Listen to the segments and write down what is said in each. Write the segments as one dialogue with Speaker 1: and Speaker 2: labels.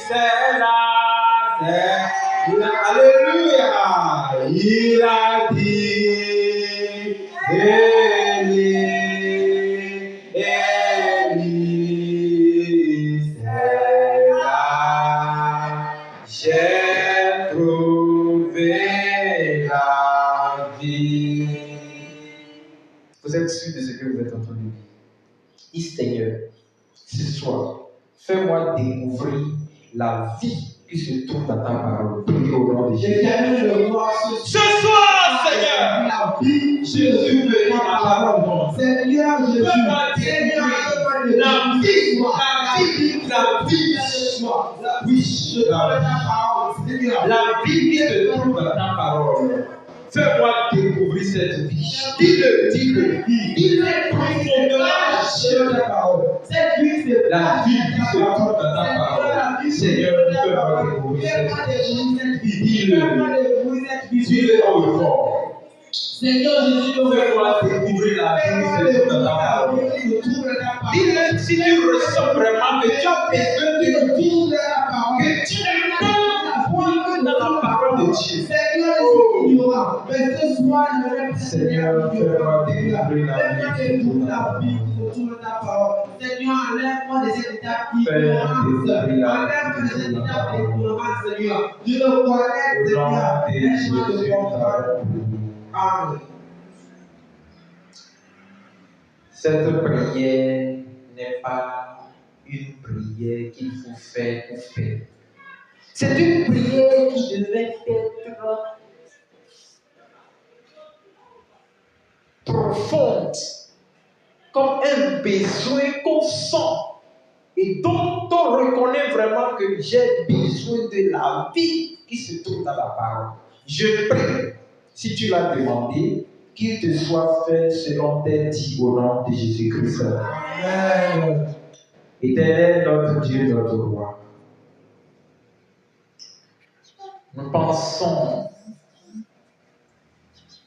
Speaker 1: c'est là, c'est là. Alléluia. Il a dit, Élie, Élie, c'est là, j'ai trouvé la vie. Vous êtes sûr de ce que vous êtes en train de dire? Dis Seigneur, ce soir, fais-moi découvrir la vie qui se trouve dans ta parole. Priez au nom de Jésus. Ce soir, Seigneur, la vie, Jésus veut dans la parole. Seigneur, Jésus, fais-moi découvrir la vie, la vie qui se trouve dans ta parole. Fais-moi découvrir cette vie. Dis-le profondément sur ta parole. Cette vie, c'est la vie qui se trouve dans ta parole. Seigneur, fais-moi découvrir cette vie. Dis-le haut et fort. Seigneur Jésus, fais-moi découvrir la vie qui se trouve dans ta parole. Dis-le si tu ressens vraiment que tu as besoin de vie, que tu ne peux la voir que dans la parole de Dieu. Seigneur, fais-moi découvrir la vie qui se trouve dans ta parole. Seigneur, enlève-moi de cette étape d'ignorance. Enlève-moi de cette étape d'ignorance, Seigneur. Je le connais, Seigneur. Laisse-moi te comprendre. Amen. Cette prière n'est pas une prière qu'il faut faire pour faire. C'est une prière qui devait être profonde, comme un besoin qu'on sent et dont on reconnaît vraiment que j'ai besoin de la vie qui se trouve dans la parole. Je prie, si tu l'as demandé, qu'il te soit fait selon tes dits au nom de Jésus-Christ. Amen. Éternel, notre Dieu, notre roi, nous pensons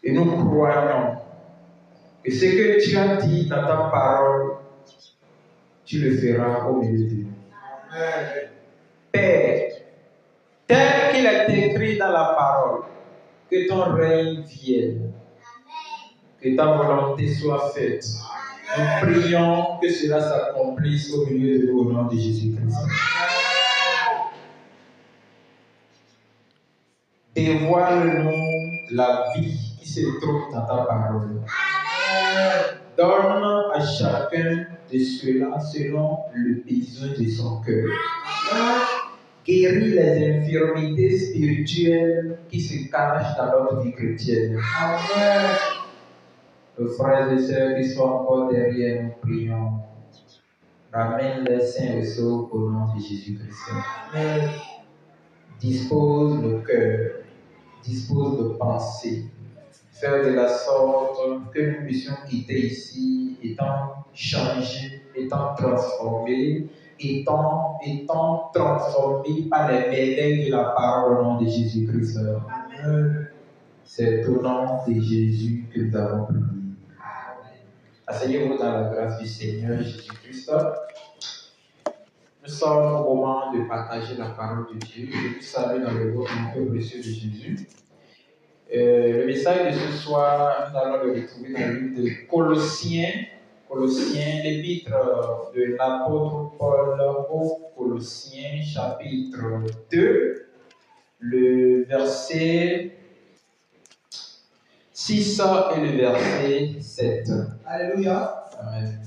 Speaker 1: et nous croyons que ce que tu as dit dans ta parole, tu le feras au milieu de nous. Amen. Père, tel qu'il est écrit dans la parole, que ton règne vienne, que ta volonté soit faite. Nous prions que cela s'accomplisse au milieu de nous au nom de Jésus-Christ. Dévoile-nous la vie qui se trouve dans ta parole. Donne à chacun de cela selon le besoin de son cœur. Guéris les infirmités spirituelles qui se cachent dans notre vie chrétienne. Amen. Nos frères et sœurs qui sont encore derrière, nous prions. Ramène les saints et saufs au nom de Jésus-Christ. Amen. Dispose nos cœurs, dispose nos pensées. Faire de la sorte que nous puissions quitter ici étant changés, étant transformés, étant transformés par les merveilles de la parole au nom de Jésus-Christ. Amen. C'est au nom de Jésus que nous avons prié. Asseyez-vous dans la grâce du Seigneur Jésus-Christ. Nous sommes au moment de partager la parole de Dieu. Je vous salue dans le nom du précieux de Jésus. Le message de ce soir, nous allons le retrouver dans le livre de Colossiens, l'épître de l'apôtre Paul aux Colossiens, chapitre 2, le verset 6 et le verset 7. Alléluia. Amen.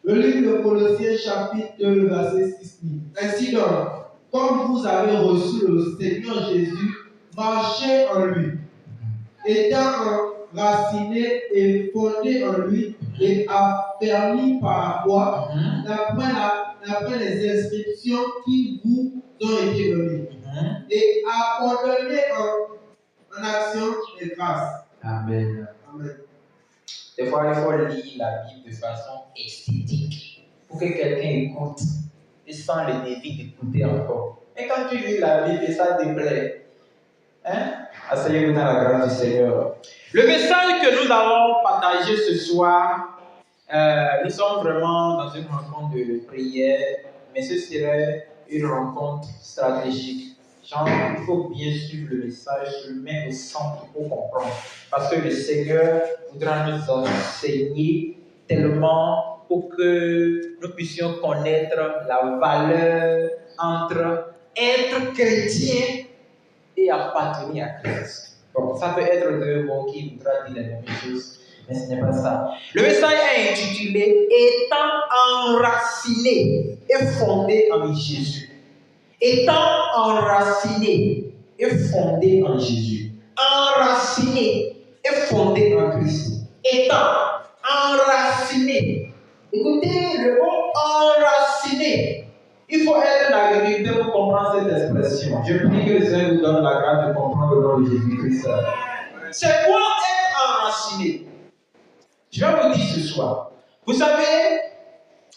Speaker 1: Le livre de Colossiens, chapitre 2, le verset 6. Ainsi donc, comme vous avez reçu le Seigneur Jésus, marchez en lui, étant enracinés et fondés en lui et affermis par la foi, d'après les inscriptions qui vous ont été données, et abandonnez en action de grâce. Amen. Amen. Des fois, il faut lire la Bible de façon esthétique pour que quelqu'un écoute et sans le désir d'écouter encore. Mais quand tu lis la Bible et ça te plaît, asseyez-vous dans la grâce du Seigneur. Le message que nous allons partager ce soir, nous sommes vraiment dans une rencontre de prière, mais ce serait une rencontre stratégique. Genre, il faut bien suivre le message, le mettre au centre pour comprendre. Parce que le Seigneur voudra nous enseigner tellement pour que nous puissions connaître la valeur entre être chrétien et appartenir à Christ. Bon, ça peut être deux mots qui voudraient dire la même chose, mais ce n'est pas ça. Le message est intitulé Étant enraciné et fondé en Jésus. Étant enraciné et fondé en Jésus. Enraciné et fondé en Christ. Étant enraciné. Écoutez le mot enraciné. Il faut être un agriculteur pour comprendre cette expression. Je prie que le Seigneur nous donne la grâce de comprendre le nom de Jésus-Christ. C'est quoi être enraciné? Je vais vous dire ce soir. Vous savez,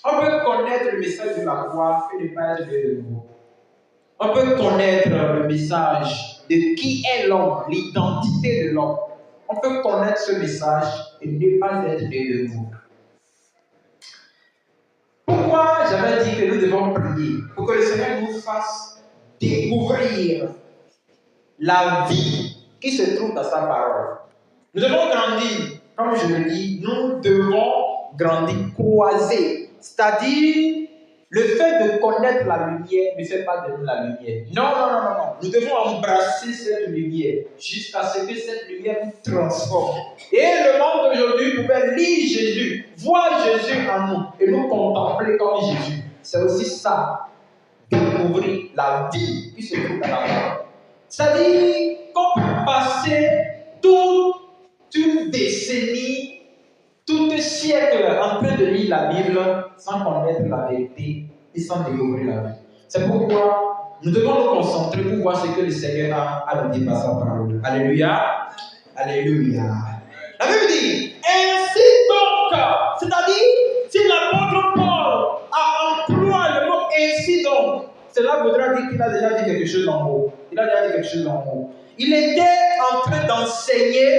Speaker 1: on peut connaître le message de la croix et ne pas être de nouveau. On peut connaître le message de qui est l'homme, l'identité de l'homme. On peut connaître ce message et ne pas être de nouveau. Pourquoi j'avais dit que nous devons prier? Pour que le Seigneur nous fasse découvrir la vie qui se trouve dans sa parole. Nous devons grandir, comme je le dis, nous devons grandir, croiser. C'est-à-dire, le fait de connaître la lumière ne fait pas de nous la lumière. Non. Nous devons embrasser cette lumière jusqu'à ce que cette lumière nous transforme. Et le monde d'aujourd'hui pouvait lire Jésus, voir Jésus en nous et nous contempler comme Jésus. C'est aussi ça, découvrir la vie qui se trouve dans la parole. C'est-à-dire qu'on peut passer toute une décennie, tout un siècle en train de lire la Bible sans connaître la vérité et sans découvrir la vie. C'est pourquoi nous devons nous concentrer pour voir ce que le Seigneur a à nous dire par sa parole. Alléluia. Alléluia. La Bible dit, ainsi donc, c'est-à-dire, si l'apôtre Paul a employé le mot ainsi donc, cela voudra dire qu'il a déjà dit quelque chose en haut. Il était en train d'enseigner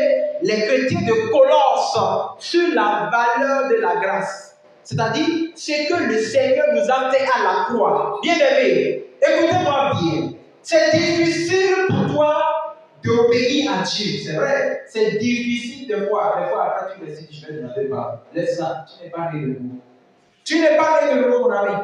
Speaker 1: les chrétiens de Colosse sur la valeur de la grâce. C'est-à-dire, ce que le Seigneur nous a fait à la croix. Bien-aimé, écoutez-moi bien. C'est difficile pour toi d'obéir à Dieu, c'est vrai. C'est difficile de voir. Des fois, après, tu décides, je vais demander pardon. Laisse ça, tu n'es pas né de nouveau. Tu n'es pas né de nouveau, mon ami.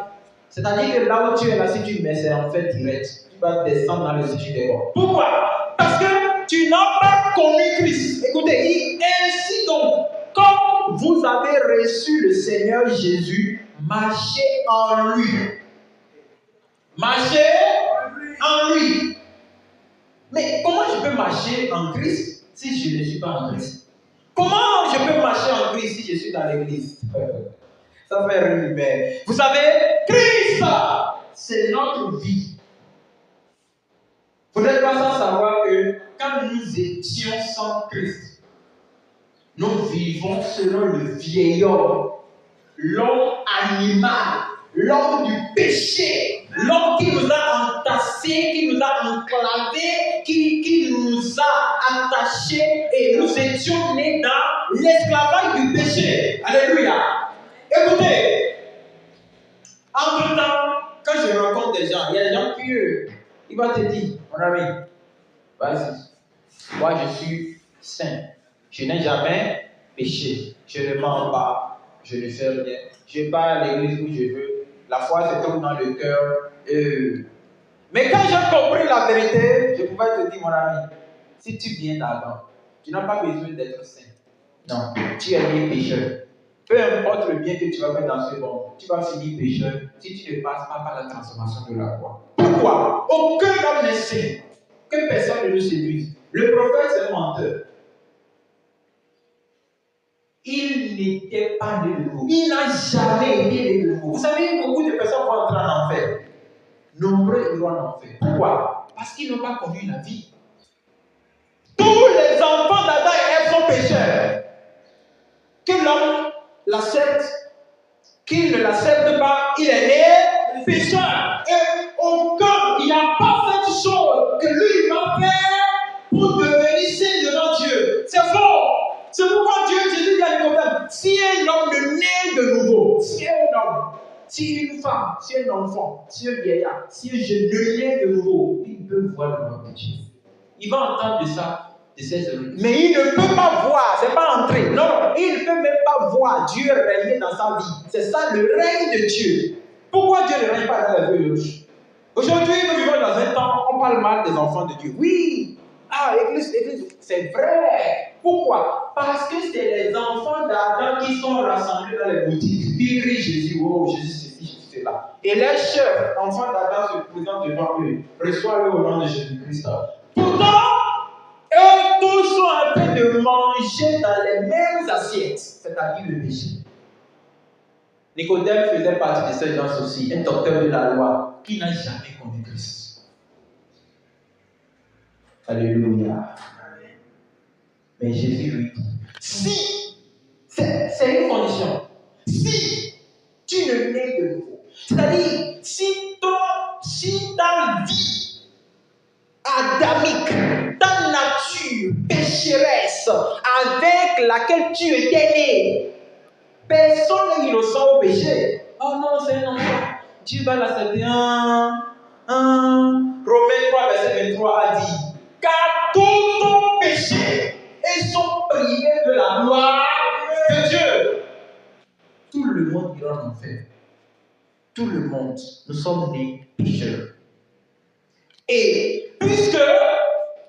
Speaker 1: C'est-à-dire que là où tu es là, si tu mets, c'est en fait direct. Tu vas descendre dans le sujet des morts. Pourquoi? Parce que tu n'as pas connu Christ. Écoutez, ainsi donc, comme vous avez reçu le Seigneur Jésus, marchez en lui. Marchez en lui. Mais comment je peux marcher en Christ si je ne suis pas en Christ? Comment je peux marcher en Christ si je suis dans l'église? Ça fait rire, mais vous savez, Christ, c'est notre vie. Vous n'êtes pas sans savoir que quand nous étions sans Christ, nous vivons selon le vieil homme, l'homme animal, l'homme du péché, l'homme qui nous a entassés, qui nous a enclavés, qui nous a attachés et nous étions nés dans l'esclavage du péché. Alléluia. Écoutez, entre-temps, quand je rencontre des gens, il y a des gens qui, ils vont te dire, mon ami, vas-y, moi je suis saint, je n'ai jamais péché, je ne mens pas, je ne fais rien, je pars à l'église où je veux, la foi se trouve dans le cœur. Mais quand j'ai compris la vérité, je pouvais te dire, mon ami, si tu viens d'Adam, tu n'as pas besoin d'être saint. Non, tu es né pécheur. Peu importe le bien que tu vas faire dans ce monde, tu vas finir pécheur si tu ne passes pas par la transformation de la foi. Pourquoi? Aucun homme n'est saint. Que personne ne nous séduise. Le prophète, c'est un menteur. Il n'était pas né de nouveau. Il n'a jamais été né de nouveau. Vous savez, beaucoup de personnes vont entrer en enfer. Nombreux iront en enfer. Pourquoi? Parce qu'ils n'ont pas connu la vie. Tous les enfants d'Adam et Ève sont pécheurs. Que l'homme l'accepte, qu'il ne l'accepte pas, il est né pécheur. Et il n'a pas fait chose que lui va faire pour devenir saint devant Dieu. C'est faux. C'est pourquoi Jésus dit à Nicodème, si un homme ne naît de nouveau, si un homme, si une femme femme, si un enfant, si un vieillard, si un jeune ne naît de nouveau, il peut voir le nom de Dieu. Il va entendre de ça, de ses oreilles. Mais il ne peut pas voir, c'est pas entrer. Non, il ne peut même pas voir Dieu régner dans sa vie. C'est ça le règne de Dieu. Pourquoi Dieu ne règne pas dans la vie? Aujourd'hui, nous vivons dans un temps, on parle mal des enfants de Dieu. Oui, église, c'est vrai. Pourquoi? Parce que c'est les enfants d'Adam qui sont rassemblés dans les boutiques. Ils crient Jésus, oh Jésus ceci, Jésus cela. Et les chefs, enfants d'Adam, se présentent devant eux. Reçoivent-le au nom de Jésus-Christ. Pourtant, eux tous sont en train de manger dans les mêmes assiettes, c'est-à-dire le péché. Nicodème faisait partie de ces gens aussi, un docteur de la loi qui n'a jamais connu Christ. Alléluia. Mais Jésus lui dit, si, c'est une condition, si tu ne nais de nouveau, c'est-à-dire si ta vie adamique, ta nature pécheresse avec laquelle tu étais né, personne n'est innocent au péché. Oh non, c'est un enfant. Dieu va l'accepter. Romains 3, verset 23 a dit, car tous ont péché et sont privés de la gloire de Dieu. Tout le monde ira en enfer. Tout le monde. Nous sommes nés pécheurs. Et puisque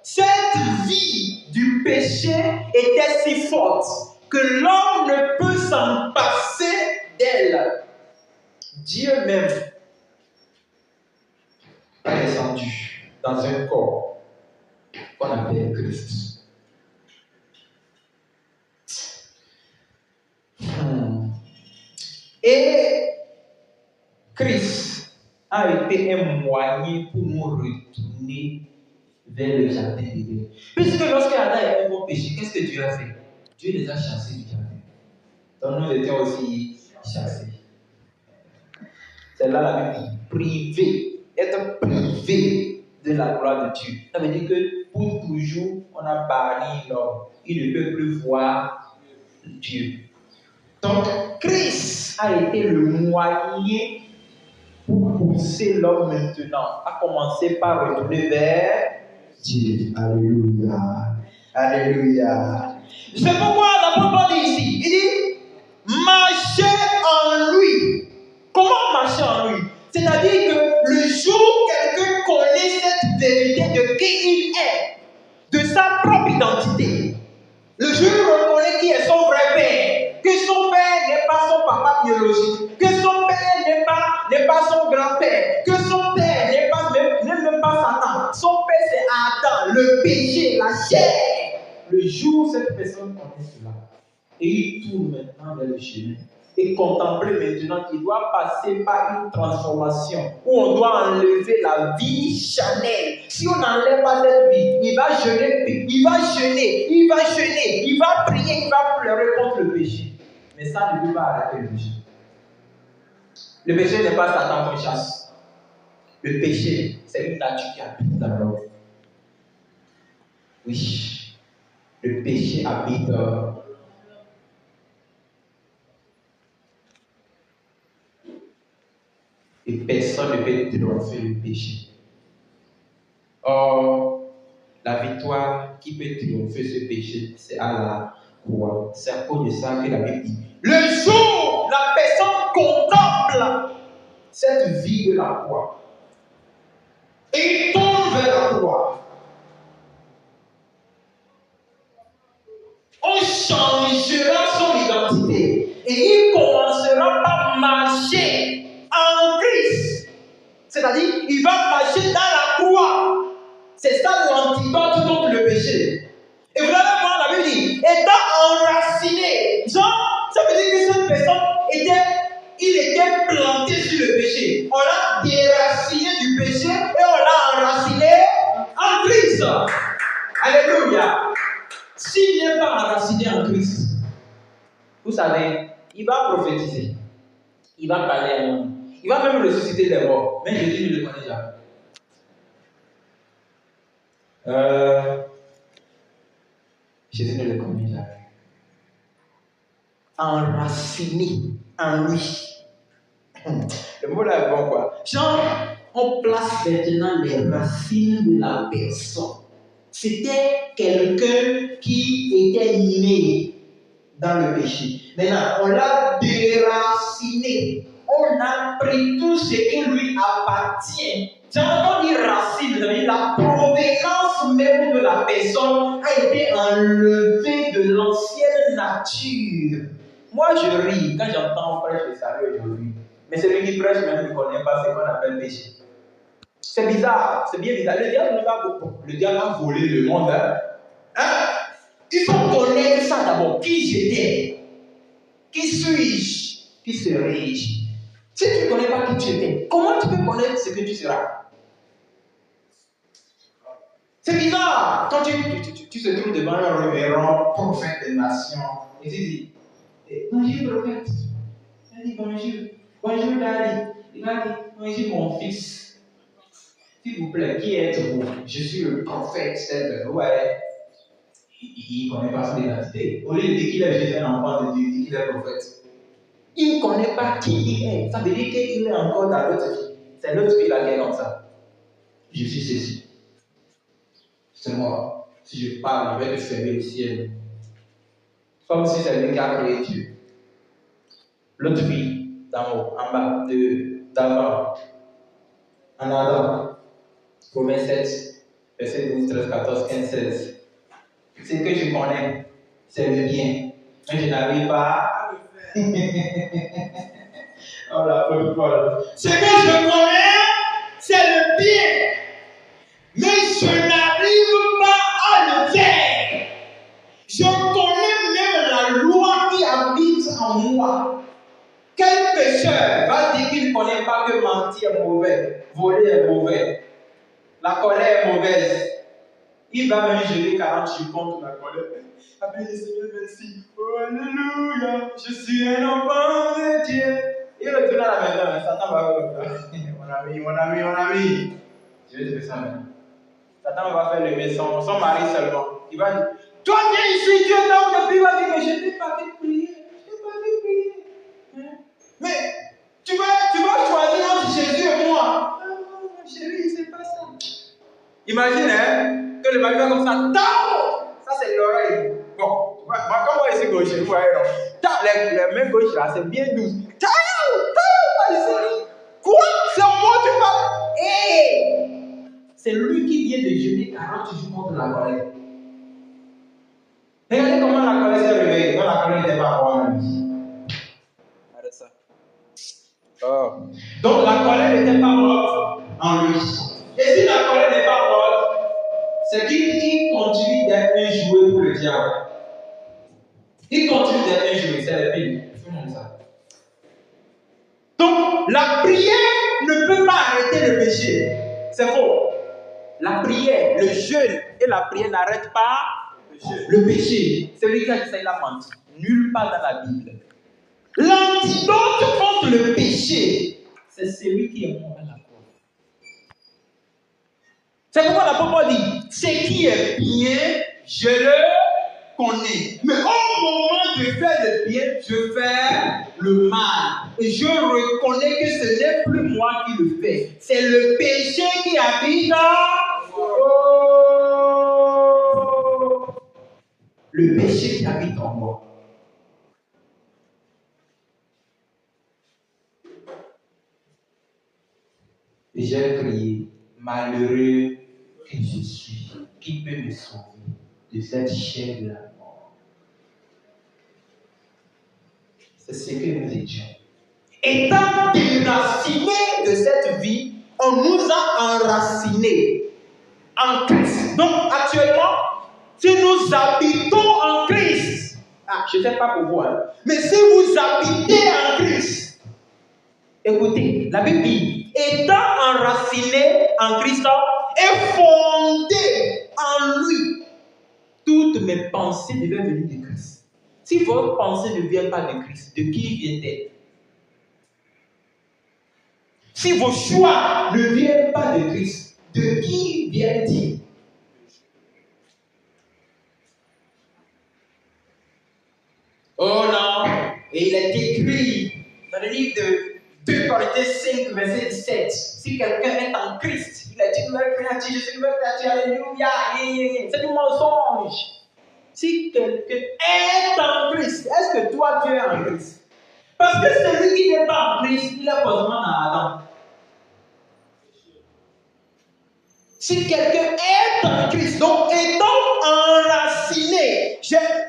Speaker 1: cette vie du péché était si forte que l'homme ne peut s'en passer d'elle, Dieu même est descendu dans un corps qu'on appelle Christ. Et Christ a été un moyen pour nous retourner vers le jardin d'Éden. Puisque lorsque Adam et Ève ont péché, qu'est-ce que Dieu a fait? Dieu les a chassés du jardin. Donc nous étions aussi chassés. C'est là la Bible dit privé, être privé de la gloire de Dieu. Ça veut dire que pour toujours, on a banni l'homme. Il ne peut plus voir Dieu. Donc, Christ a été le moyen pour pousser l'homme maintenant, à commencer par retourner vers Dieu. Alléluia. Alléluia. C'est pourquoi l'apôtre Paul dit ici, il dit, marchez en lui. Comment marcher en lui? C'est-à-dire que le jour où quelqu'un connaît cette vérité de qui il est, de sa propre identité, le jour où il reconnaît qui est son vrai père, que son père n'est pas son papa biologique, que son père n'est pas son grand-père, que son père n'est même pas Satan, son père c'est Adam, le péché, la chair. Le jour où cette personne connaît cela, et il tourne maintenant vers le chemin, et contempler maintenant qu'il doit passer par une transformation où on doit enlever la vie charnelle. Si on n'enlève pas cette vie, il va jeûner, il va prier, il va pleurer contre le péché. Mais ça ne peut pas arrêter le péché. Le péché n'est pas Satan qu'on chasse. Le péché, c'est une nature qui habite dans l'homme. Oui, le péché habite dans l'homme. Et personne ne peut triompher le péché. Or, la victoire qui peut triompher ce péché, c'est à la croix. C'est à cause de ça que la Bible dit, le jour où la personne contemple cette vie de la croix et tourne vers la croix, on changera son identité et il commencera par marcher en Christ. C'est-à-dire, il va marcher dans la croix. C'est ça l'antidote contre le péché. Et vous allez voir, la Bible dit, étant enraciné. Genre, ça veut dire que cette personne était planté sur le péché. On l'a déraciné du péché et on l'a enraciné en Christ. Alléluia. S'il n'est pas enraciné en Christ, vous savez, il va prophétiser. Il va parler à nous. Il va même ressusciter des morts. Mais Jésus ne le connaît jamais. Jésus ne le connaît jamais. Enraciné en lui. Le mot là est bon quoi. Genre, on place maintenant les racines de la personne. C'était quelqu'un qui était né dans le péché. Maintenant, on l'a déraciné. On a pris tout ce qui lui appartient. Quand on dit racine, la provenance même de la personne a été enlevée de l'ancienne nature. Moi, je ris quand j'entends on prêche le salut aujourd'hui. Mais celui qui prêche même ne connaît pas ce qu'on appelle péché. C'est bizarre, c'est bien bizarre. Le diable a volé le monde. Hein? Il faut connaître ça d'abord. Qui j'étais? Qui suis-je? Qui serai-je? Si tu ne connais pas qui tu étais, comment tu peux connaître ce que tu seras? C'est bizarre. Quand tu te trouves devant un révérend prophète des nations, et tu dis, bonjour prophète. Il dit bonjour. Bonjour daddy. Il va dire, bonjour mon fils. S'il vous plaît, qui êtes-vous? Je suis le prophète. Ouais. Il ne connaît pas son identité. Au lieu de dire qu'il est juste un enfant de Dieu, il dit qu'il est prophète. Il ne connaît pas qui il est. Ça veut dire qu'il est encore dans l'autre vie. C'est l'autre vie là qui est comme ça. Je suis ceci. C'est moi. Si je parle, je vais te fermer le ciel. Comme si c'est lui qui a créé Dieu. L'autre vie, d'en haut, en bas, d'avant, en Adam. Romains 7, verset 12, 13, 14, 15, 16. Ce que je connais, c'est le bien. Mais je n'arrive pas. Oh la pauvre Paul. Ce que je connais, c'est le bien. Mais je n'arrive pas à le faire. Je connais même la loi qui habite en moi. Quel pécheur va dire qu'il ne connaît pas que mentir est mauvais, voler est mauvais, la colère est mauvaise? Il va même geler 40 jours contre la colère. Appelez le Seigneur, merci. Oh, alléluia. Je suis un enfant de Dieu. Il retourne à la maison. Satan va faire mon ami. Je vais te faire ça maintenant. Satan va faire lever son mari seulement. Il va dire, toi viens ici, Dieu est là depuis. Il va dire, mais je t'ai pas fait prier. Je t'ai pas fait prier. Hein? Mais tu vas choisir entre Jésus et moi. Ah, chérie, c'est pas ça. Imagine, que le mari va comme ça. Ça, c'est l'oreille. Bon, moi, comme moi, ici gauche, vous voyez, non? Les mains gauche là, c'est bien douce. Quoi? C'est moi, tu parles? Hey! C'est lui qui vient de jeûner 40 jours contre la colère. Regardez comment la colère s'est réveillée. Quand la colère n'était pas encore en lui. Arrête ça. Oh. Donc la colère n'était pas morte en lui. Et si la colère n'est pas morte, c'est qu'il continue d'être un jouet pour le diable. Il continue d'être un jouet, c'est le pire. Ça. Donc la prière ne peut pas arrêter le péché. C'est faux. La prière, le jeûne et la prière n'arrêtent pas le péché. Celui qui a dit ça, il a menti. Nulle part dans la Bible. L'antidote contre le péché, c'est celui qui est mort à la croix. C'est pourquoi l'apôtre dit, ce qui est bien, je le connais. Mais au moment de faire le bien, je fais le mal. Et je reconnais que ce n'est plus moi qui le fais. C'est le péché qui habite en moi. Le péché qui habite en moi. Et j'ai crié, malheureux que je suis, qui peut me sauver de cette chair de la mort? C'est ce que nous étions. Étant déracinés de cette vie, on nous a enracinés en Christ. Donc actuellement, si nous habitons en Christ, je ne sais pas pour vous, mais si vous habitez en Christ, écoutez, la Bible dit, étant enraciné en Christ et fondé en lui, toutes mes pensées devaient venir de Christ. Si votre pensée ne vient pas de Christ, de qui vient-elle? Si vos choix ne viennent pas de Christ, de qui vient-il? Oh non! Et il est écrit dans le livre de 2 Corinthiens Matthieu 5, verset 17. Si quelqu'un est en Christ, il a dit nouvelle créature, je suis nouvelle créature, alléluia. C'est du mensonge. Si quelqu'un est en Christ, est-ce que toi tu es en Christ? Parce que celui qui n'est pas en Christ, il est forcément dans Adam. Si quelqu'un est en Christ, donc étant enraciné,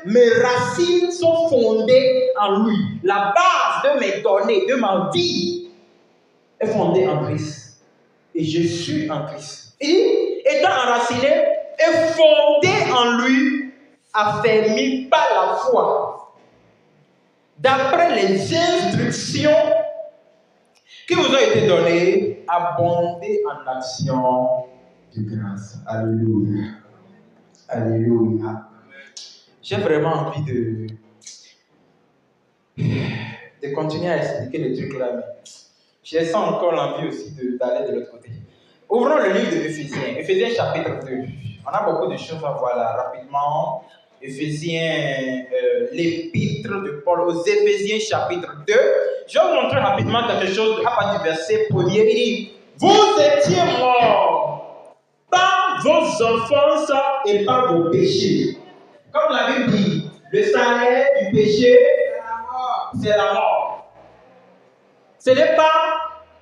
Speaker 1: mes racines sont fondées en lui. La base de mes données, de ma vie, est fondée en Christ. Et je suis en Christ. Et étant enraciné et fondé en lui, affermi par la foi, d'après les instructions qui vous ont été données, abondez en action de grâce. Alléluia. Alléluia. J'ai vraiment envie de continuer à expliquer les trucs là, mais j'ai sens encore l'envie aussi d'aller de l'autre côté. Ouvrons le livre de Éphésiens, Éphésiens chapitre 2. On a beaucoup de choses à voir là, rapidement. Éphésiens, l'épître de Paul aux Éphésiens chapitre 2. Je vais vous montrer rapidement quelque chose à partir du verset 1er. Il dit, vous étiez morts par vos offenses et par vos péchés. Comme la Bible dit, le salaire du péché, c'est la mort. Ce n'est pas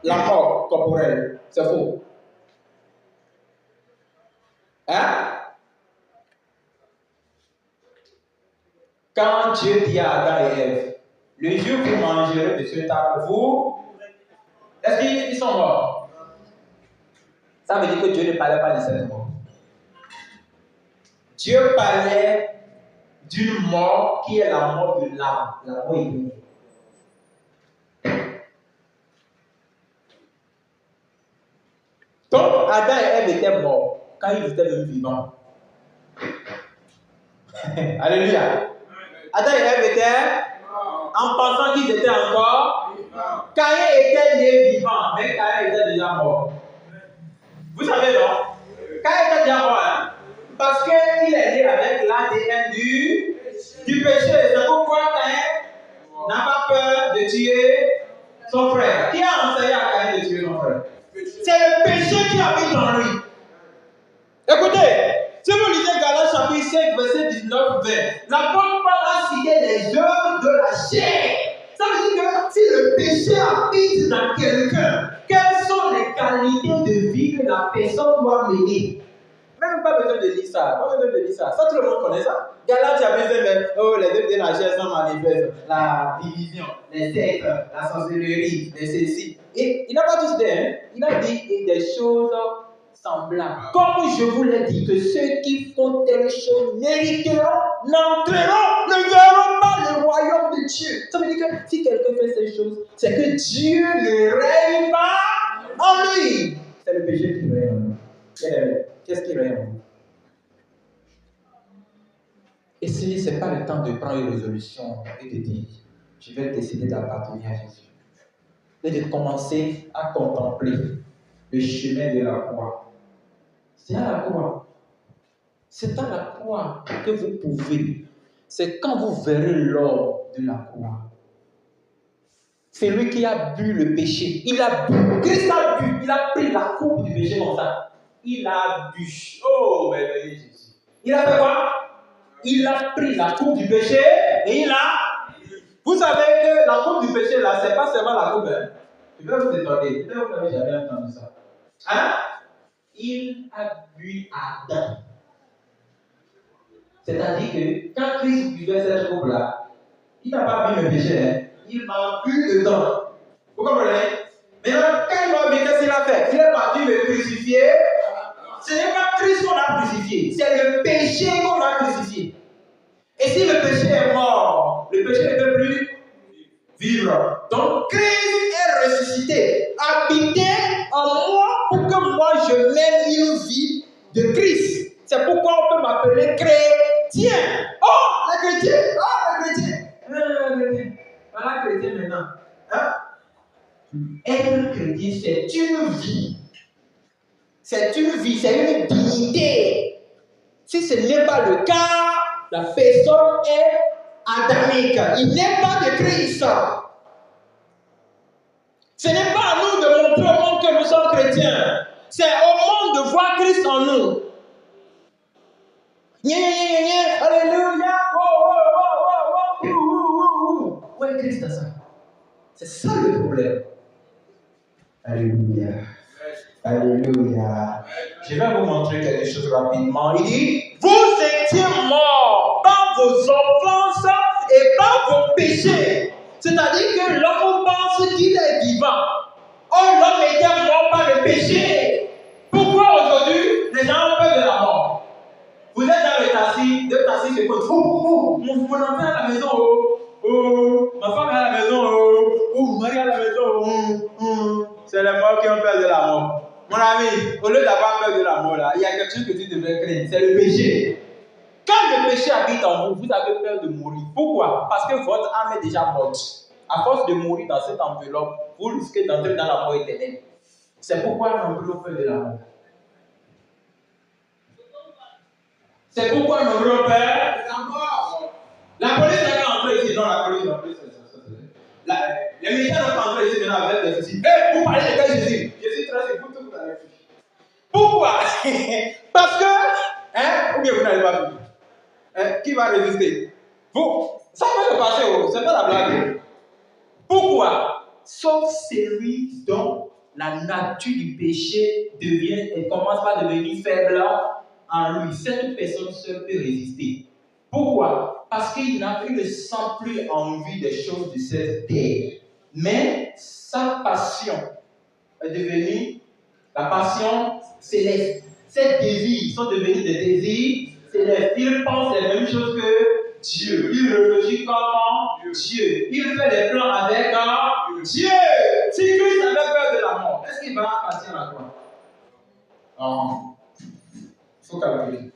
Speaker 1: la mort corporelle. C'est faux. Hein? Quand Dieu dit à Adam et Ève, le jour où vous mangerez de ce arbre, vous, est-ce qu'ils sont morts? Ça veut dire que Dieu ne parlait pas de cette mort. Dieu parlait d'une mort qui est la mort de l'âme, la mort éternelle. Donc, Adam et Ève étaient morts quand ils étaient même vivants. Alléluia. Adam et Ève étaient en pensant qu'ils étaient encore. Caïn était né vivant, mais Caïn était déjà mort. Vous savez, non? Caïn était déjà mort, hein? Parce qu'il est né avec l'ADN du péché. C'est pourquoi Caïn n'a pas peur de tuer son frère. Qui a enseigné à Caïn de tuer son frère? C'est le péché qui habite en lui. Écoutez, si vous lisez Galates chapitre 5, verset 19, 20, l'apôtre Paul a cité les œuvres de la chair. Ça veut dire que si le péché habite dans quelqu'un, quelles sont les qualités de vie que la personne doit mener? Même pas besoin de lire ça. Pas besoin de lire ça. Ça, tout le monde connaît ça. Galates chapitre 5, oh, les œuvres de la chair sont manifestes. La division, les sectes, la sorcellerie, les ceci. Et il n'a pas tout dit, hein? Il a dit des choses semblables. Comme je vous l'ai dit, que ceux qui font telles choses mériteront, n'entreront, ne verront pas le royaume de Dieu. Ça veut dire que si quelqu'un fait ces choses, c'est que Dieu ne règne pas en lui. C'est le péché qui règne en lui. Qu'est-ce qui règne en vous? Et si ce n'est pas le temps de prendre une résolution et de dire, je vais décider d'appartenir à Jésus. Et de commencer à contempler le chemin de la croix. C'est à la croix. C'est à la croix que vous pouvez. C'est quand vous verrez l'or de la croix. C'est lui qui a bu le péché. Il a bu. Christ a bu. Il a pris la coupe du péché comme ça. Il a bu. Oh, mais Jésus. Il a fait quoi? Il a pris la coupe du péché et il a. Vous savez que la coupe du péché, là, c'est pas seulement la coupe. Hein? Je vais vous étonner. Peut-être que vous n'avez jamais entendu ça. Hein? Il a bu Adam. C'est-à-dire que quand Christ buvait cette coupe-là, il n'a pas bu le péché. Hein? Il m'a bu dedans. Vous comprenez? Maintenant, quand il m'a bu, qu'est-ce qu'il a fait? Il est parti me crucifier. Ce n'est pas Christ qu'on a crucifié, c'est le péché qu'on a crucifié. Et si le péché est mort, le péché ne peut plus vivre. Donc Christ est ressuscité, habité en moi pour que moi je mène une vie de Christ. C'est pourquoi on peut m'appeler chrétien. Oh, le chrétien! Oh, le chrétien! Voilà, chrétien maintenant. Hein? Être chrétien, c'est une vie. C'est une vie, c'est une dignité. Si ce n'est pas le cas, la personne est adamique. Il n'est pas de Christ. Ce n'est pas à nous de montrer au monde que nous sommes chrétiens. C'est au monde de voir Christ en nous. Alléluia. Où est Christ dans ça? C'est ça le problème. Alléluia. Alléluia. Je vais vous montrer quelque chose rapidement. Il dit, vous étiez morts par vos offenses et par vos péchés. C'est-à-dire que l'homme pense qu'il est vivant. Or, l'homme était mort par le péché. Pourquoi aujourd'hui, les gens ont peur de la mort? Vous êtes dans le taxi, deux taxis se posent. Mon enfant est à la maison. Ma femme est à la maison. Mon mari est à la maison. C'est les morts qui ont peur de la mort. Mon ami, au lieu d'avoir peur de la mort, là, il y a quelque chose que tu devrais craindre. C'est le péché. Quand le péché habite en vous, vous avez peur de mourir. Pourquoi? Parce que votre âme est déjà morte. À force de mourir dans cette enveloppe, vous risquez d'entrer dans la mort éternelle. C'est pourquoi nous avons peur de la mort. C'est pourquoi nous avons peur de la mort. La police n'est pas entrée ici. Non, la police n'est pas entrée ici. Les militaires n'ont pas entré ici maintenant avec des fusils. Vous parlez de quel Jésus? Jésus trace pour tout vous avez fait. Pourquoi? Parce que, ou bien vous n'avez pas vu. Qui va résister? Vous, ça va se passer, c'est pas la blague. Pourquoi? Sauf celui dont la nature du péché devient et commence par devenir faible en lui. Cette personne seule peut résister. Pourquoi? Parce qu'il n'a plus le sang plus envie des choses de cette terre. Mais sa passion est devenue la passion céleste. Ces désirs sont devenus des désirs célestes. Il pense les mêmes choses que Dieu. Il réfléchit comme Dieu. Il fait des plans avec Dieu. Si Christ avait peur de la mort, est-ce qu'il va partir à quoi? Non. Il faut calculer.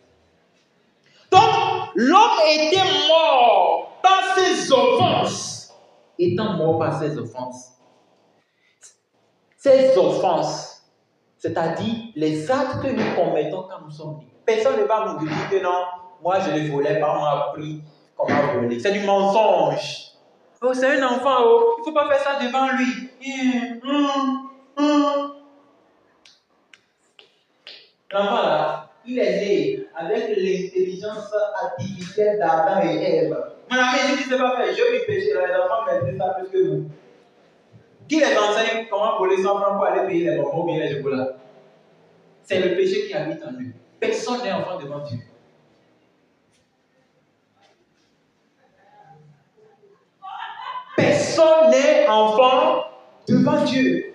Speaker 1: Donc, l'homme était mort par ses offenses. Étant mort par ses offenses. Ces offenses, c'est-à-dire les actes que nous commettons quand nous sommes libres. Personne ne va nous dire que non, moi je ne volais pas, on m'a appris comment voler. C'est du mensonge. Oh, c'est un enfant, il ne faut pas faire ça devant lui. L'enfant là, il est né avec l'intelligence artificielle d'Adam et Ève. Mon ami, si tu ne sais pas faire, je vais pécher là, les enfants maîtrisent ça plus que vous. Qui les enseigne comment voler 100 francs pour aller payer les bonbons ou bien les chocolats? C'est le péché qui habite en lui. Personne n'est enfant devant Dieu. Personne n'est enfant devant Dieu.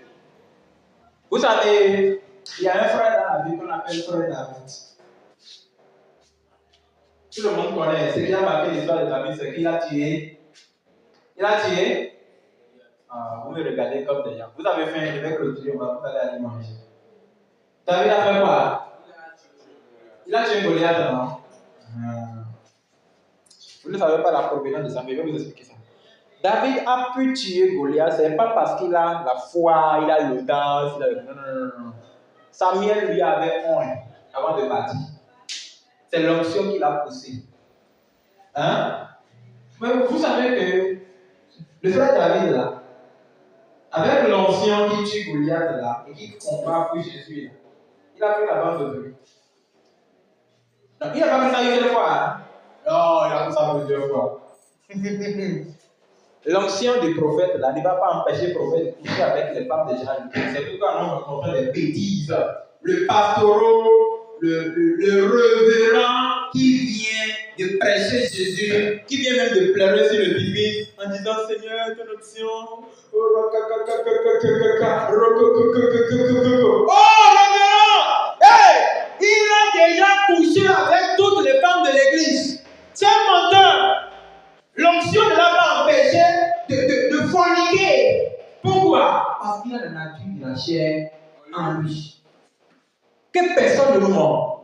Speaker 1: Vous savez, il y a un frère dans la vie qu'on appelle frère David. Tout le monde connaît. Ce qui a marqué l'histoire de David, c'est qu'il a tué. Il a tué. Vous me regardez comme des gens. Vous avez faim, je vais clôturer, vous allez aller manger. David a fait quoi? Il a tué Goliath, non? Vous ne savez pas la provenance de ça, mais je vais vous expliquer ça. David a pu tuer Goliath, ce n'est pas parce qu'il a la foi, il a l'audace, non. Samuel lui avait honte avant de partir. C'est l'onction qui l'a poussé. Mais vous savez que le frère David là, avec l'ancien qui tue Goliath là et qui combat pour Jésus là, il a pris la bande de lui. Il n'a pas fait ça une fois. Non, il a fait ça plusieurs fois. L'ancien des prophètes là ne va pas empêcher le prophète de coucher avec les femmes des gens. C'est pourquoi nous rencontrons des bêtises. Le pastoreau, le révérend qui vient de prêcher Jésus, qui vient même de pleurer sur le bibi en disant Seigneur, ton option. Oh, révérend! Hey! Il a déjà couché avec toutes les femmes de l'église. C'est un menteur. L'onction ne l'a pas empêché de forniquer. Pourquoi? Parce qu'il a la nature de la chair en lui. Que personne ne nous ment.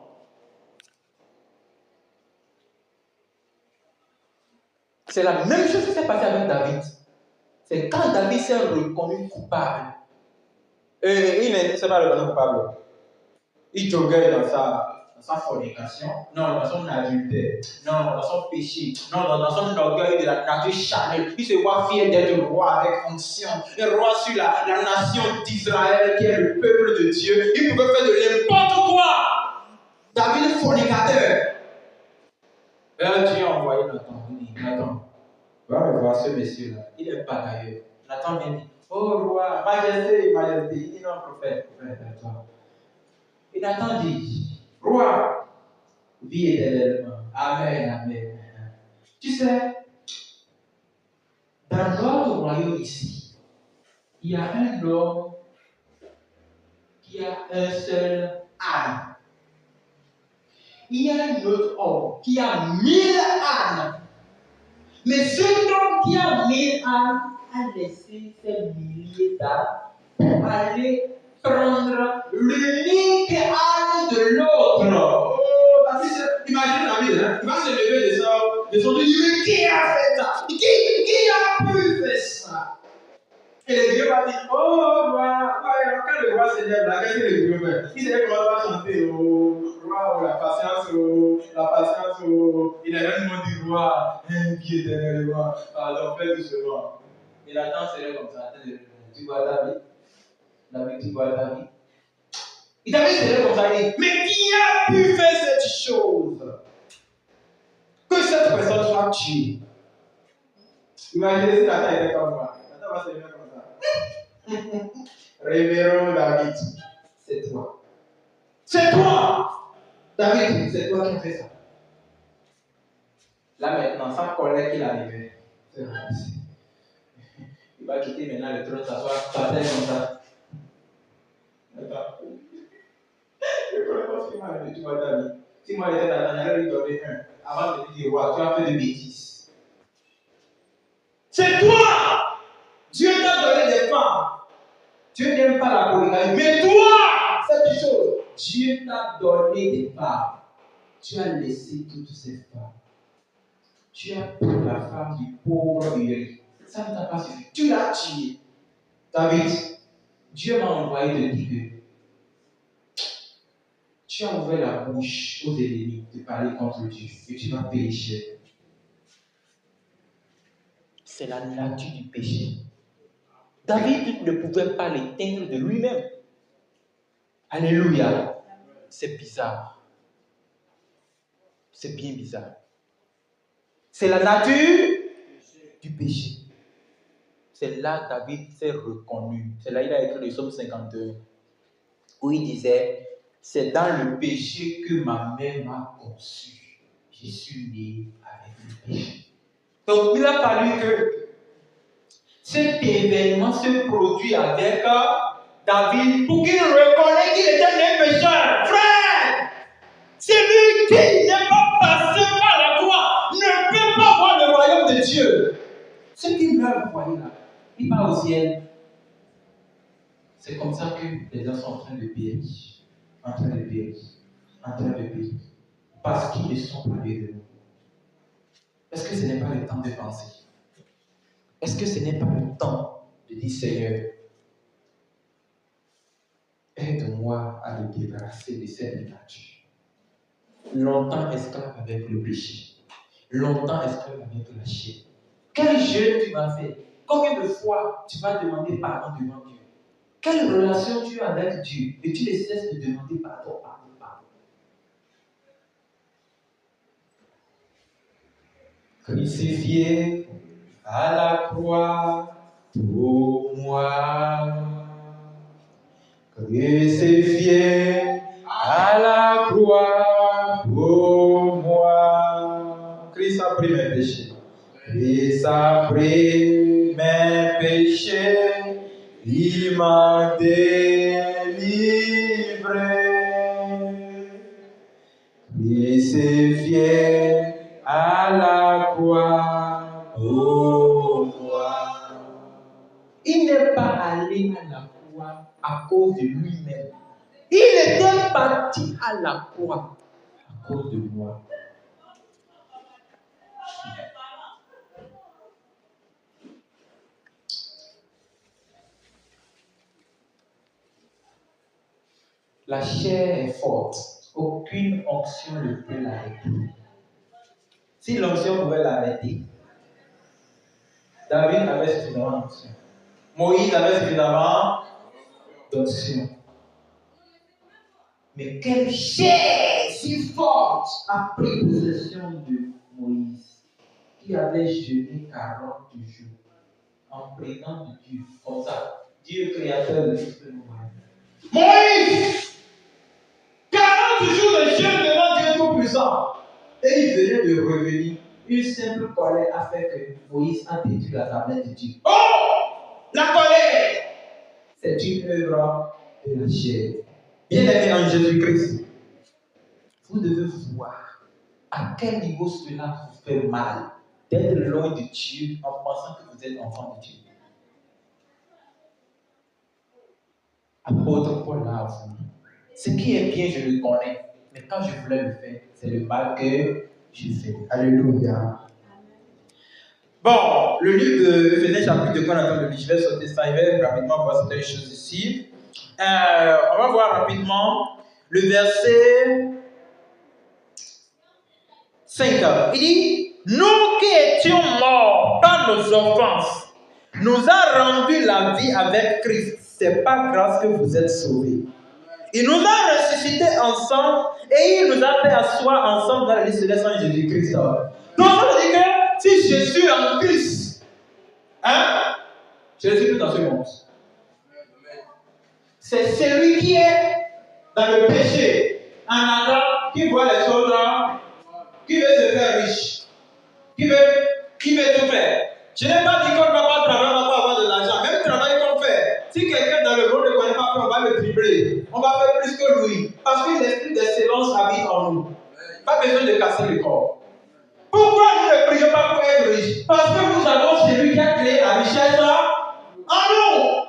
Speaker 1: C'est la même chose qui s'est passée avec David. C'est quand David s'est reconnu coupable. Et il ne s'est pas reconnu coupable. Il joguait dans sa sa fornication, non, dans son adultère, non, dans son péché, non, dans son orgueil de la nature charnelle. Il se voit fier d'être roi avec onction, un roi sur la nation d'Israël qui est le peuple de Dieu. Il pouvait faire de n'importe quoi. David, fornicateur. Dieu a envoyé Nathan. Il dit, Nathan, va me voir ce monsieur-là. Il n'est pas d'ailleurs. Nathan vient dire, oh roi, majesté, majesté. Il dit, non, prophète, attends. Et Nathan dit, roi, vis éternellement. Amen, amen. Tu sais, dans notre royaume ici, il y a un homme qui a un seul âne. Il y a un autre homme qui a 1000 ânes. Mais cet homme qui a 1000 ânes a laissé ses milliers d'ânes pour aller prendre l'unique âne de l'autre. Imagine David, hein? Il va se lever de son lit. Mais qui a fait ça? Qui a pu faire ça? Et le Dieu va dire, oh roi, quand le roi se lève là, qu'est-ce que le Dieu fait? Il se lève comme ça, chanter, oh roi, la patience, Il a vraiment dit, roi, un pied derrière le roi, alors fais doucement. Et Nathan se lève comme ça, tu vois David? David, tu vois David? Et David se lève comme ça, il dit, mais qui a pu faire cette chose? Que cette personne soit tuée. Imaginez si Nathan était comme moi. Nathan va se lever comme ça. Révérend David, c'est toi. C'est toi! David, c'est toi qui as fait ça. Là maintenant, sans colère qu'il arrivait, c'est vrai. Il va quitter maintenant le trône, s'asseoir par terre comme ça. Attends. Je ne connais pas ce qu'il m'a dit, tu vois, David. Si moi j'étais dans la j'allais lui donner un. Avant de lui dire, roi, tu as fait des bêtises. C'est toi! Dieu t'a donné des femmes. Dieu n'aime pas la polygamie. Mais toi, cette chose, Dieu t'a donné des femmes. Tu as laissé toutes ces femmes. Tu as pris la femme du pauvre Uri. Ça ne t'a pas suffi. Tu l'as tuée. David, Dieu m'a envoyé te dire que tu as ouvert la bouche aux ennemis de parler contre Dieu et tu vas pécher. C'est la nature du péché. David ne pouvait pas l'éteindre de lui-même. Alléluia. C'est bizarre. C'est bien bizarre. C'est la nature du péché. C'est là que David s'est reconnu. C'est là qu'il a écrit le psaume 51, où il disait, c'est dans le péché que ma mère m'a conçu. Je suis né avec le péché. Donc il a fallu que cet événement se produise avec David pour qu'il reconnaisse qu'il était un pécheur. Frère, celui qui n'est pas passé par la croix ne peut pas voir le royaume de Dieu. Ceux qui meurent, vous voyez là, ils partent au ciel. C'est comme ça que les gens sont en train de périr. En train de périr. En train de périr. Parce qu'ils ne sont pas de nous. Est-ce que ce n'est pas le temps de penser? Est-ce que ce n'est pas le temps de dire Seigneur, aide-moi à me débarrasser de cette nature. Longtemps esclave avec le péché. Longtemps esclave avec la chair. Quel jeûne tu vas faire? Combien de fois tu vas demander pardon devant Dieu? Quelle relation tu as avec Dieu et tu ne cesses de demander pardon, pardon, pardon. Crucifié à la croix pour moi. Crucifié à la croix pour moi. Christ a pris mes péchés. Christ a pris mes péchés. Il m'a délivré. Crucifié à la croix pour moi. Il n'est pas allé à la croix à cause de lui-même. Il était parti à la croix à cause de moi. La chair est forte. Aucune onction ne peut l'arrêter. Si l'onction pouvait l'arrêter, David avait suffisamment d'onction. Moïse avait suffisamment d'onction. Mais quelle chair si forte a pris possession de Moïse, qui avait jeûné 40 jours en priant de Dieu, comme ça, Dieu créateur de l'esprit humain. Moïse, 40 jours de jeûne devant Dieu Tout-Puissant. Et il venait de revenir. Une simple colère a fait que Moïse a détruit la tablette de Dieu. Oh! La colère! C'est une œuvre de la chair. Bien-aimé en Jésus-Christ, vous devez voir à quel niveau cela vous fait mal d'être loin de Dieu en pensant que vous êtes enfant de Dieu. Apôtre Paul l'a avoué. Ce qui est bien, je le connais. Mais quand je voulais le faire, c'est le mal que je fais. Alléluia. Bon, le livre de Éphésiens chapitre 2, qu'on attend de lire, je vais sauter ça, je vais rapidement voir certaines choses ici. On va voir rapidement le verset 5. Il dit, nous qui étions morts par nos offenses, nous a rendu la vie avec Christ. C'est par grâce que vous êtes sauvés. Il nous a ressuscités ensemble et il nous a fait asseoir ensemble dans la liste céleste en Jésus-Christ. Donc ça veut dire que si je suis en Christ, je ne suis plus dans ce monde. C'est celui qui est dans le péché, en Adam, qui voit les choses, qui veut se faire riche, qui veut tout faire. Je n'ai pas dit qu'on ne va pas travailler, on ne va pas avoir de l'argent. Même travail qu'on fait, si quelqu'un dans le monde ne connaît pas, on va le tripler. On va faire plus que lui. Parce que l'esprit d'excellence habite en nous. Pas besoin de casser le corps. Pourquoi nous ne prions pas pour être riches? Parce que nous avons celui qui a créé la richesse en nous.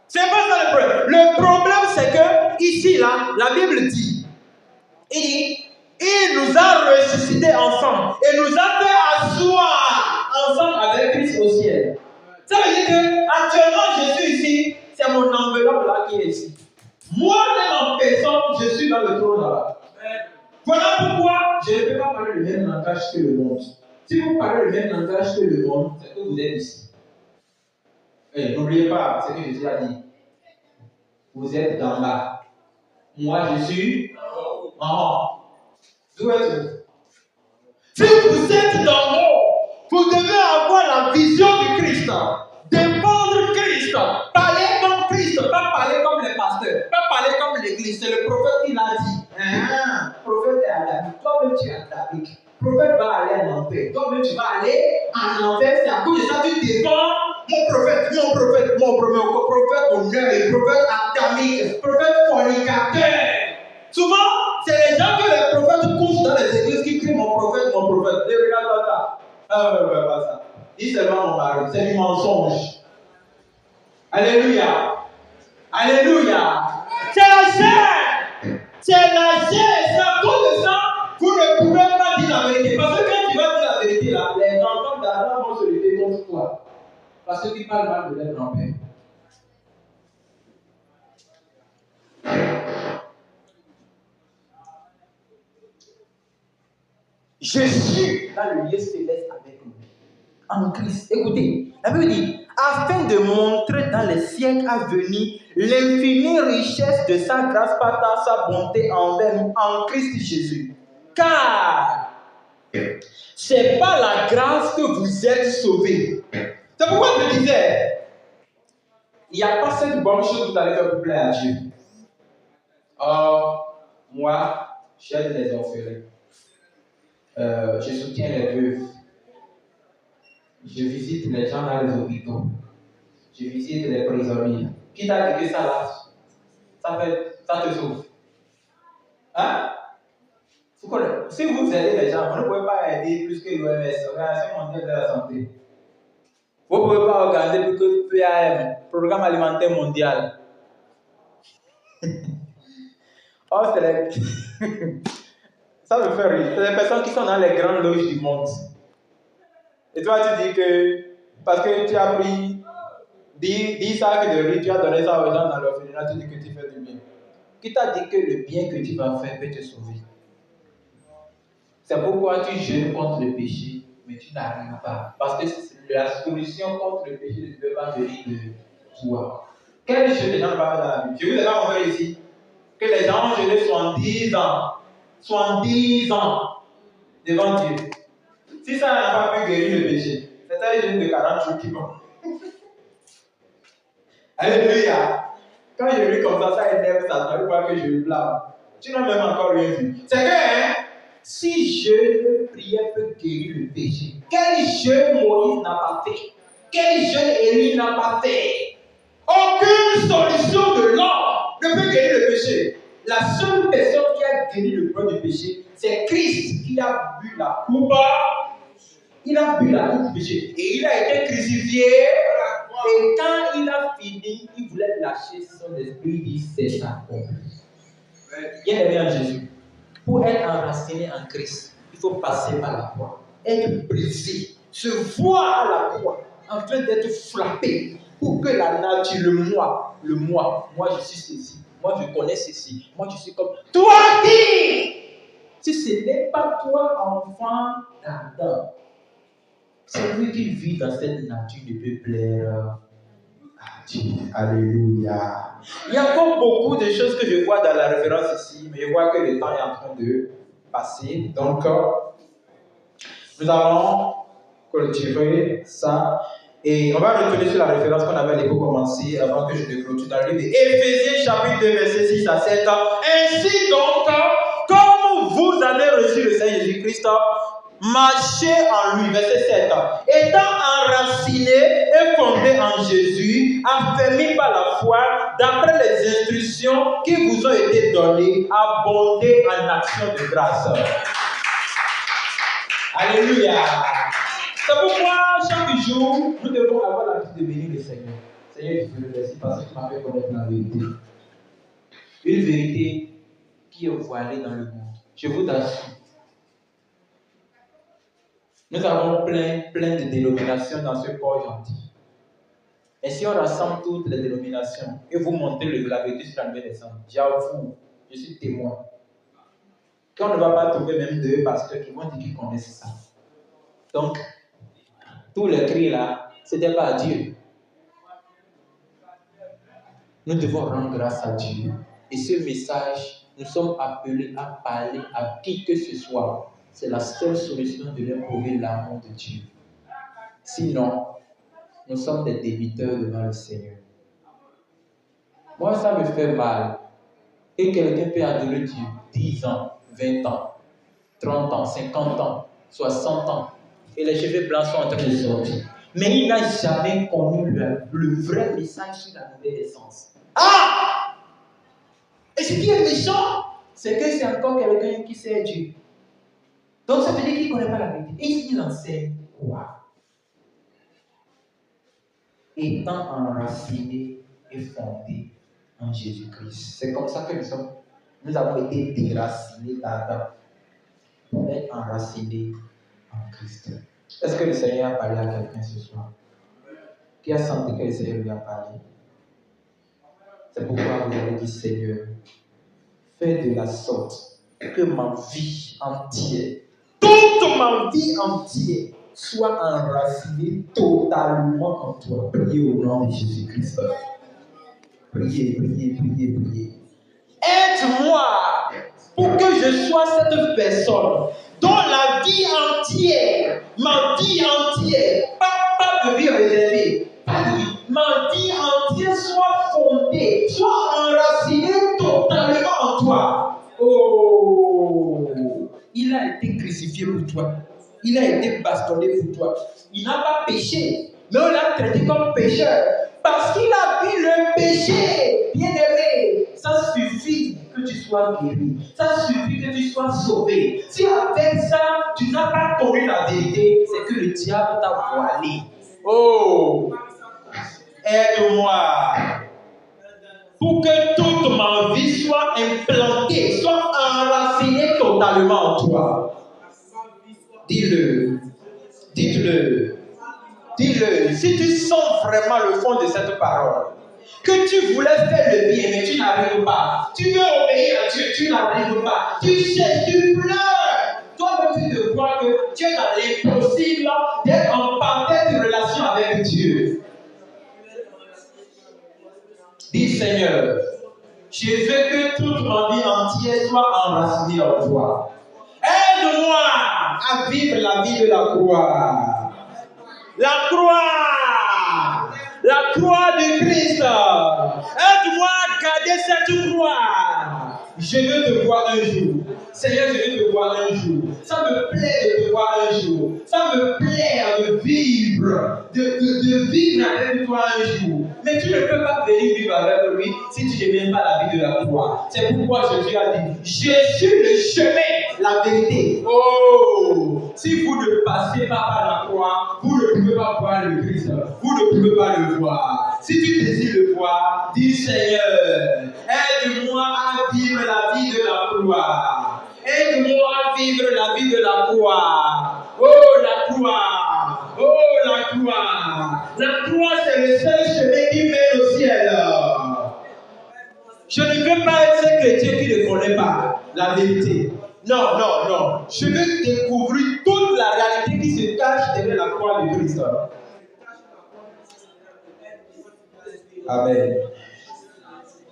Speaker 1: C'est pas ça le problème. Le problème, c'est que, ici, là, la Bible dit, il dit, il nous a ressuscités ensemble et nous a fait asseoir ensemble avec Christ au ciel. Ça veut dire que actuellement je suis ici, c'est mon enveloppe là qui est ici. Moi-même en personne, je suis dans le trône là-bas. Voilà pourquoi je ne peux pas parler le même langage que le monde. Si vous parlez le même langage que le monde, c'est que vous êtes ici. Et n'oubliez pas ce que Jésus a dit. Vous êtes dans bas. Moi, je suis en haut. D'où êtes-vous? Si vous êtes dans haut, vous devez avoir la vision du Christ, défendre Christ, parler comme Christ, pas parler comme les pasteurs, pas parler comme l'église. C'est le prophète qui l'a dit. Le prophète est adamique. Toi-même, tu es adamique. Le prophète va aller en enfer. Toi-même, tu vas aller en enfer. C'est à cause de ça que tu défends mon prophète, mon prophète, mon prophète honneur, prophète adamique, prophète fornicateur. Souvent, c'est les gens que les prophètes couchent dans les églises qui crient mon prophète, mon prophète. Ne regarde pas ça. Pas ça. Dis seulement mon mari. C'est du mensonge. Alléluia. Alléluia. C'est la chair. C'est la chair. C'est à cause de ça, vous ne pouvez pas dire la vérité. Parce que quand tu vas dire la vérité, là, les enfants d'Adam vont se lever contre toi. Parce que tu parles mal de leur grand-père. Je suis dans le lieu céleste avec lui, en Christ. Écoutez, la Bible dit, afin de montrer dans les siècles à venir l'infinie richesse de sa grâce par sa bonté envers nous en Christ Jésus. Car c'est par la grâce que vous êtes sauvés. C'est pourquoi je disais, il n'y a pas cette bonne chose que vous allez faire pour plaire à Dieu. Or, moi, j'aide les orphelins. Je soutiens les veuves. Je visite les gens dans les hôpitaux. Je visite les prisonniers. Qui t'a dit que ça là, ça te sauve? Hein? Si vous aidez les gens, vous ne pouvez pas aider plus que l'OMS, l'Organisation mondiale de la santé. Vous ne pouvez pas organiser plus que PAM, Programme alimentaire mondial. Oh, c'est les... Ça me fait rire. C'est les personnes qui sont dans les grandes loges du monde. Et toi, tu dis que parce que tu as pris 10 sacs de riz, tu as donné ça aux gens dans l'orphelinat, tu dis que tu fais du bien. qui t'a dit que le bien que tu vas faire peut te sauver. C'est pourquoi tu jeûnes contre le péché, mais tu n'arrives pas. Parce que la solution contre le péché ne peut pas venir de toi. Quel jeûne les gens ne parlent pas dans la Bible? Je vous ai pas montré ici que les gens ont jeûné 70 ans. 70 ans devant Dieu. Si ça n'a pas pu guérir le péché, c'est un jeûne de 40 jours qui vont. Alléluia. Quand je lis comme ça énerve Satan, il voit que je le blâme. Tu n'as même encore rien vu. C'est que, si jeûne, prière peut guérir le péché. Quel jeûne Moïse n'a pas fait? Quel jeûne Élie n'a pas fait? Aucune solution de l'homme ne peut guérir le péché. La seule personne qui a guéri le problème du péché, c'est Christ qui a bu la coupe. Il a bu la coupe du péché. Et il a été crucifié. Et quand il a fini, il voulait lâcher son esprit. Il dit c'est accompli. Bien aimé en Jésus. Pour être enraciné en Christ, il faut passer par la croix. Être brisé. Se voir à la croix. En train d'être frappé. Pour que la nature, le moi, je suis ceci. Moi, je connais ceci. Moi, je suis comme toi qui. Si ce n'est pas toi, enfant d'Adam, celui qui vit dans cette nature ne peut plaire à Dieu. Alléluia. Il y a encore beaucoup de choses que je vois dans la référence ici, mais je vois que le temps est en train de passer. Donc, nous allons clôturer ça. Et on va retourner sur la référence qu'on avait à l'époque commencé avant que je ne clôture dans le livre d'Éphésiens chapitre 2 versets 6 à 7. Ainsi donc, comme vous avez reçu le Seigneur Jésus-Christ, marchez en lui. Verset 7. Étant enracinés et fondés en Jésus, affermis par la foi, d'après les instructions qui vous ont été données, abondez en action de grâce. Alléluia. C'est pourquoi chaque jour, nous devons avoir l'habitude de bénir le Seigneur. Seigneur, je te remercie parce que tu m'as fait connaître la vérité. Une vérité qui est voilée dans le monde. Je vous assure. Nous avons plein de dénominations dans ce corps gentil. Et si on rassemble toutes les dénominations et vous montrez la vérité sur la nouvelle naissance, j'avoue, je suis témoin. Qu'on ne va pas trouver même deux pasteurs qui vont dire qu'ils connaissent ça. Donc, tous les cris là, ce n'était pas à Dieu. Nous devons rendre grâce à Dieu. Et ce message, nous sommes appelés à parler à qui que ce soit. C'est la seule solution de leur prouver l'amour de Dieu. Sinon, nous sommes des débiteurs devant le Seigneur. Moi, ça me fait mal. Et quelqu'un peut adorer Dieu 10 ans, 20 ans, 30 ans, 50 ans, 60 ans. Et les cheveux blancs sont en train de sortir. Mais il n'a jamais connu le vrai message sur la nouvelle naissance. Ah! Et ce qui est méchant, c'est que c'est encore quelqu'un qui sait Dieu. Donc ça veut dire qu'il ne connaît pas la vérité. Et il enseigne quoi? Étant enraciné et fondé en Jésus-Christ. C'est comme ça que nous avons été déracinés d'Adam pour être enracinés en Christ. Est-ce que le Seigneur a parlé à quelqu'un ce soir? Qui a senti que le Seigneur lui a parlé? C'est pourquoi vous avez dit, Seigneur, fais de la sorte que ma vie entière, toute ma vie entière, soit enracinée totalement en toi. Priez au nom de Jésus-Christ. Priez, priez, priez, priez. Aide-moi pour que je sois cette personne dont la vie entière, ma vie entière, pas de vie réservée, ma vie entière soit fondée, soit enracinée totalement en toi. Oh, il a été crucifié pour toi. Il a été bastonné pour toi. Il n'a pas péché, mais on l'a traité comme pécheur. Parce qu'il a vu le péché. Bien aimé, ça suffit que tu sois guéri. Ça suffit que tu sois sauvé. Si avec ça, tu n'as pas connu la vérité, c'est que le diable t'a voilé. Oh, aide-moi pour que toute ma vie soit implantée, soit enracinée totalement en toi. Dis-le. Dites-le. Dis-le. Si tu sens vraiment le fond de cette parole, Que tu voulais faire le bien, mais tu n'arrives pas. Tu veux obéir à Dieu, tu n'arrives pas. Tu cherches, tu pleures. Toi-même, tu te crois que tu es dans l'impossible d'être en parfaite relation avec Dieu. Dis Seigneur, je veux que toute ma vie entière soit enracinée en toi. Aide-moi à vivre la vie de la croix. La croix! La croix du Christ! Aide-moi à garder cette croix! Je veux te voir un jour. Seigneur, je veux te voir un jour. Ça me plaît de te voir un jour. Ça me plaît de vivre, de vivre avec toi un jour. Mais tu ne peux pas venir vivre avec lui si tu ne viens pas la vie de la croix. C'est pourquoi Jésus a dit, je suis le chemin, la vérité. Oh! Si vous ne passez pas par la croix, vous ne pouvez pas voir le Christ. Vous ne pouvez pas le voir. Si tu désires le voir, dis Seigneur, aide-moi à vivre la vie de la croix. Aide-moi à vivre la vie de la croix. Oh, la croix. Oh, la croix. La croix, c'est le seul chemin qui mène au ciel. Je ne veux pas être ce chrétien qui ne connaît pas la vérité. Non, non, non. Je veux découvrir toute la réalité qui se cache derrière la croix de Christ. Amen.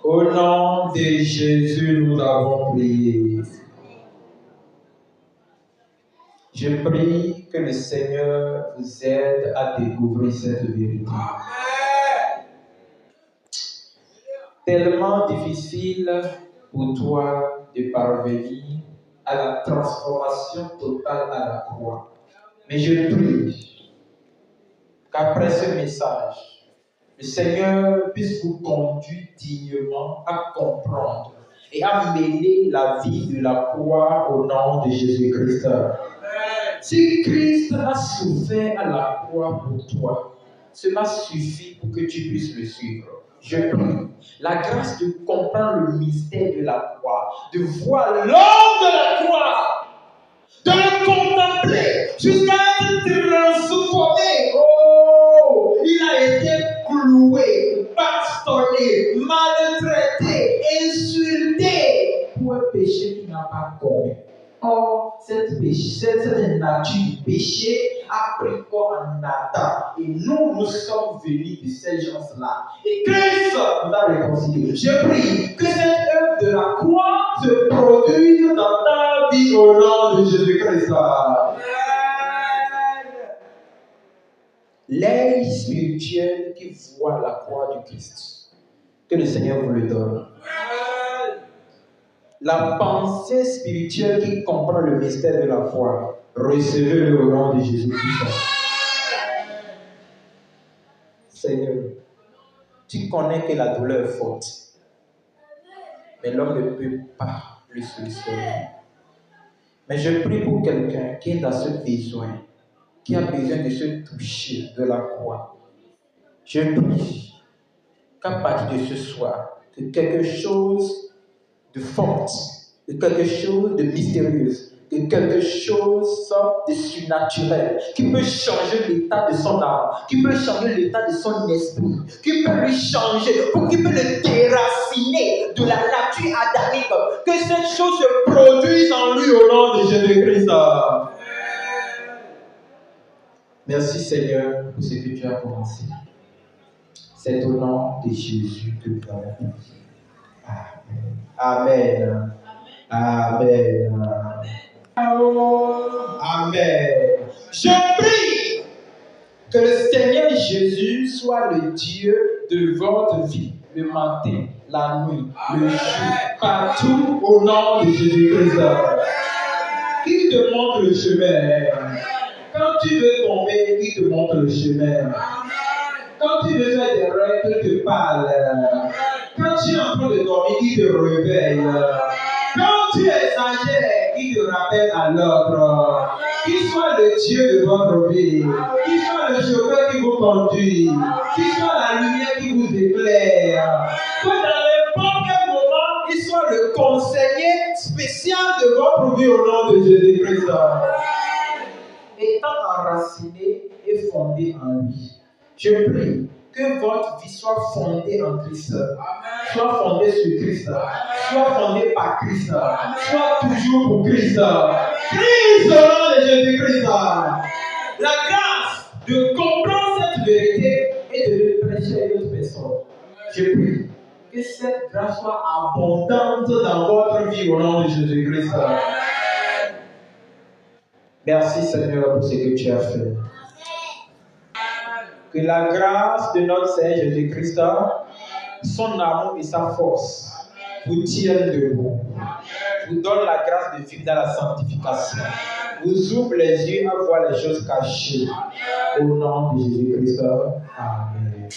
Speaker 1: Au nom de Jésus, nous avons prié. Je prie que le Seigneur vous aide à découvrir cette vérité. Amen. Tellement difficile pour toi de parvenir à la transformation totale à la croix. Mais je prie qu'après ce message, le Seigneur puisse vous conduire dignement à comprendre et à mêler la vie de la croix au nom de Jésus-Christ. Si Christ a souffert à la croix pour toi, cela suffit pour que tu puisses le suivre. Je prie la grâce de comprendre le mystère de la croix, de voir l'homme de la croix, de le contempler jusqu'à être transformé. Oh, il a été cloué, bastonné, maltraité, insulté pour un péché qu'il n'a pas commis. Or, cette nature du péché a pris corps en Adam. Et nous sommes venus de ces gens-là. Et Christ nous a réconciliés. Je prie que cette œuvre de la croix se produise dans ta vie au nom de Jésus-Christ. L'œil spirituel qui voit la croix du Christ. Que le Seigneur vous le donne. La pensée spirituelle qui comprend le mystère de la foi, recevez-le au nom de Jésus-Christ. Seigneur, tu connais que la douleur est forte, mais l'homme ne peut pas le solutionner. Mais je prie pour quelqu'un qui est dans ce besoin, qui a besoin de se toucher de la croix. Je prie qu'à partir de ce soir, que quelque chose de forte, de quelque chose de mystérieux, de quelque chose de surnaturel, qui peut changer l'état de son âme, qui peut changer l'état de son esprit, qui peut lui changer, qui peut le déraciner de la nature adamique, que cette chose se produise en lui au nom de Jésus-Christ. Merci Seigneur pour ce que tu as commencé. C'est au nom de Jésus que nous avons prié. Amen. Amen. Amen. Je prie que le Seigneur Jésus soit le Dieu de votre vie, le matin, la nuit, le jour, partout au nom de Jésus-Christ. Qu'il te montre le chemin. Quand tu veux tomber, il te montre le chemin. Quand tu veux faire des rêves, il te parle. Quand tu es en train de dormir, il te réveille. Quand tu exagères, il te rappelle à l'ordre. Qu'il soit le Dieu de votre vie. Qu'il soit le chauffeur qui vous conduit. Qu'il soit la lumière qui vous éclaire. Que dans n'importe quel moment, il soit le conseiller spécial de votre vie au nom de Jésus-Christ. Étant enraciné et fondé en lui. Je prie que votre vie soit fondée en Christ, soit fondée sur Christ, soit fondée par Christ, soit toujours pour Christ. Christ au nom de Jésus-Christ. La grâce de comprendre cette vérité et de le prêcher à une autre personne. Je prie que cette grâce soit abondante dans votre vie au nom de Jésus-Christ. Merci Seigneur pour ce que tu as fait. Que la grâce de notre Seigneur Jésus-Christ, son amour et sa force vous tiennent debout. Vous donne la grâce de vivre dans la sanctification. Vous ouvre les yeux à voir les choses cachées. Au nom de Jésus-Christ. Amen.